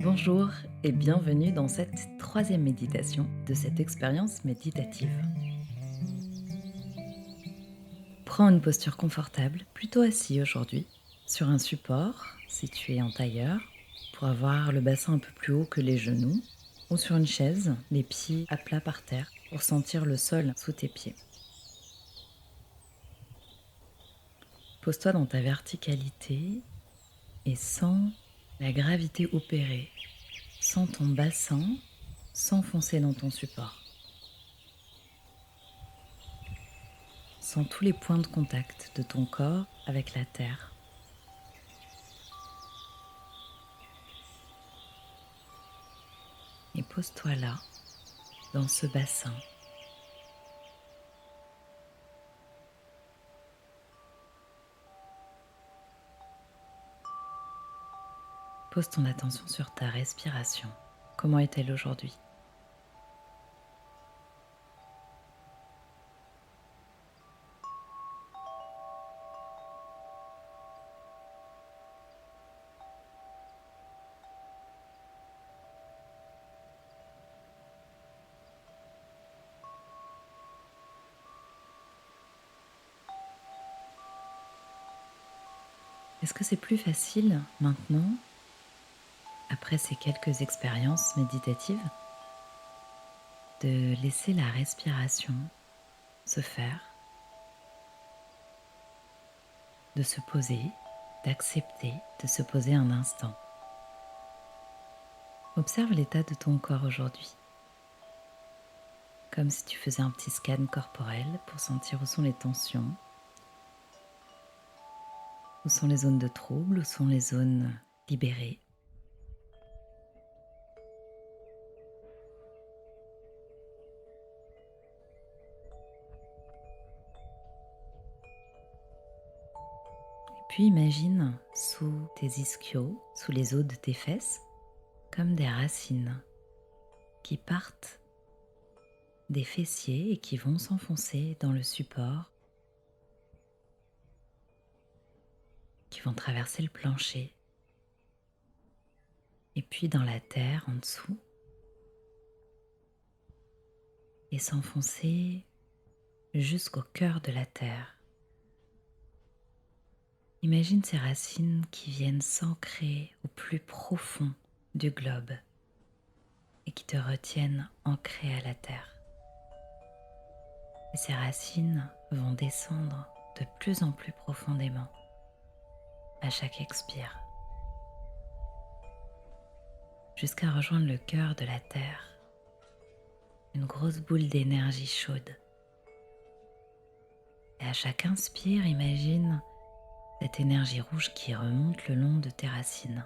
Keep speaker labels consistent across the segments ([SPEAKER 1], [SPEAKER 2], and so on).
[SPEAKER 1] Bonjour et bienvenue dans cette troisième méditation de cette expérience méditative. Prends une posture confortable, plutôt assis aujourd'hui, sur un support situé en tailleur pour avoir le bassin un peu plus haut que les genoux, ou sur une chaise, les pieds à plat par terre pour sentir le sol sous tes pieds. Pose-toi dans ta verticalité et sens la gravité opérer. Sens ton bassin s'enfoncer dans ton support. Sens tous les points de contact de ton corps avec la terre. Et pose-toi là, dans ce bassin. Pose ton attention sur ta respiration. Comment est-elle aujourd'hui? Est-ce que c'est plus facile maintenant, après ces quelques expériences méditatives, de laisser la respiration se faire, de se poser, d'accepter de se poser un instant? Observe l'état de ton corps aujourd'hui, comme si tu faisais un petit scan corporel pour sentir où sont les tensions, où sont les zones de trouble, où sont les zones libérées. Puis imagine sous tes ischios, sous les os de tes fesses, comme des racines qui partent des fessiers et qui vont s'enfoncer dans le support, qui vont traverser le plancher et puis dans la terre en dessous et s'enfoncer jusqu'au cœur de la terre. Imagine ces racines qui viennent s'ancrer au plus profond du globe et qui te retiennent ancré à la terre. Et ces racines vont descendre de plus en plus profondément à chaque expire, jusqu'à rejoindre le cœur de la terre, une grosse boule d'énergie chaude. Et à chaque inspire, imagine cette énergie rouge qui remonte le long de tes racines,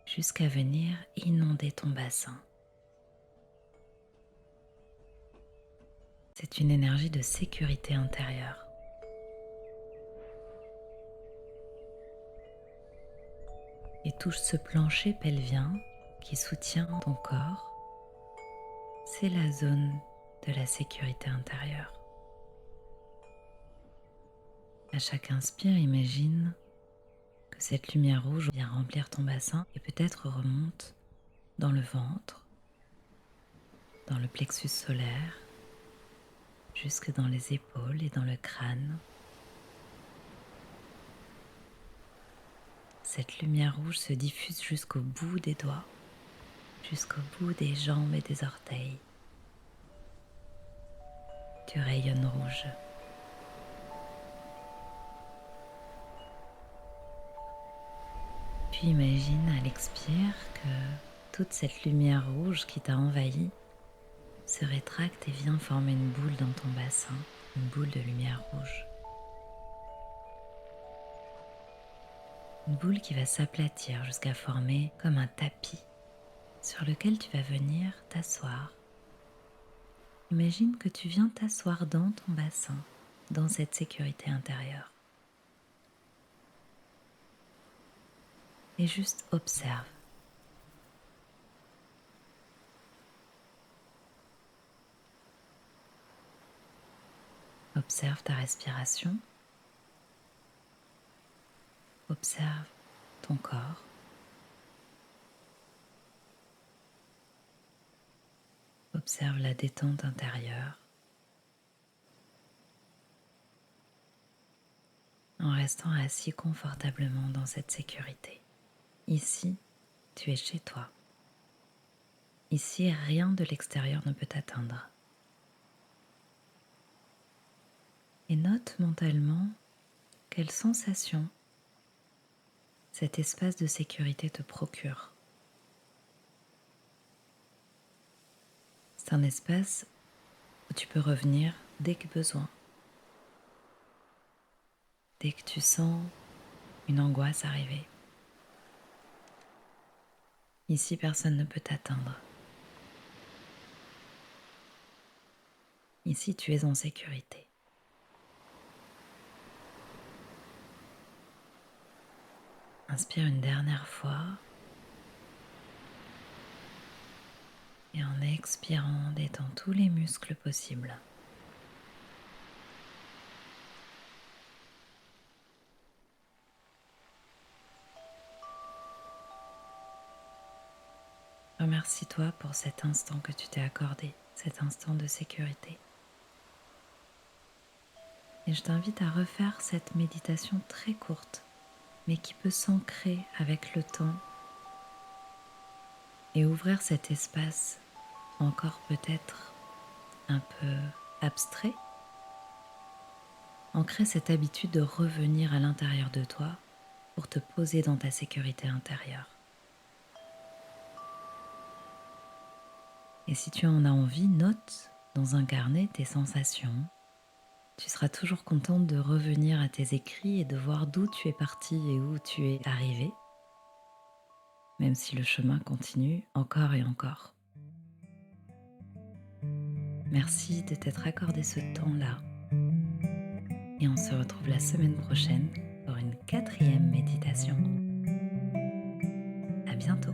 [SPEAKER 1] jusqu'à venir inonder ton bassin. C'est une énergie de sécurité intérieure. Et touche ce plancher pelvien qui soutient ton corps. C'est la zone de la sécurité intérieure. À chaque inspire, imagine que cette lumière rouge vient remplir ton bassin et peut-être remonte dans le ventre, dans le plexus solaire, jusque dans les épaules et dans le crâne. Cette lumière rouge se diffuse jusqu'au bout des doigts, jusqu'au bout des jambes et des orteils. Tu rayonnes rouge. Puis imagine à l'expire que toute cette lumière rouge qui t'a envahi se rétracte et vient former une boule dans ton bassin, une boule de lumière rouge. Une boule qui va s'aplatir jusqu'à former comme un tapis sur lequel tu vas venir t'asseoir. Imagine que tu viens t'asseoir dans ton bassin, dans cette sécurité intérieure. Et juste observe. Observe ta respiration. Observe ton corps. Observe la détente intérieure en restant assis confortablement dans cette sécurité. Ici, tu es chez toi. Ici, rien de l'extérieur ne peut t'atteindre. Et note mentalement quelle sensation cet espace de sécurité te procure. C'est un espace où tu peux revenir dès que besoin, dès que tu sens une angoisse arriver. Ici, personne ne peut t'atteindre. Ici, tu es en sécurité. Inspire une dernière fois et en expirant, détends tous les muscles possibles. Remercie-toi pour cet instant que tu t'es accordé, cet instant de sécurité. Et je t'invite à refaire cette méditation très courte, mais qui peut s'ancrer avec le temps et ouvrir cet espace encore peut-être un peu abstrait. Ancrer cette habitude de revenir à l'intérieur de toi pour te poser dans ta sécurité intérieure. Et si tu en as envie, note dans un carnet tes sensations. Tu seras toujours contente de revenir à tes écrits et de voir d'où tu es parti et où tu es arrivé, même si le chemin continue encore et encore. Merci de t'être accordé ce temps-là. Et on se retrouve la semaine prochaine pour une 4e méditation. À bientôt.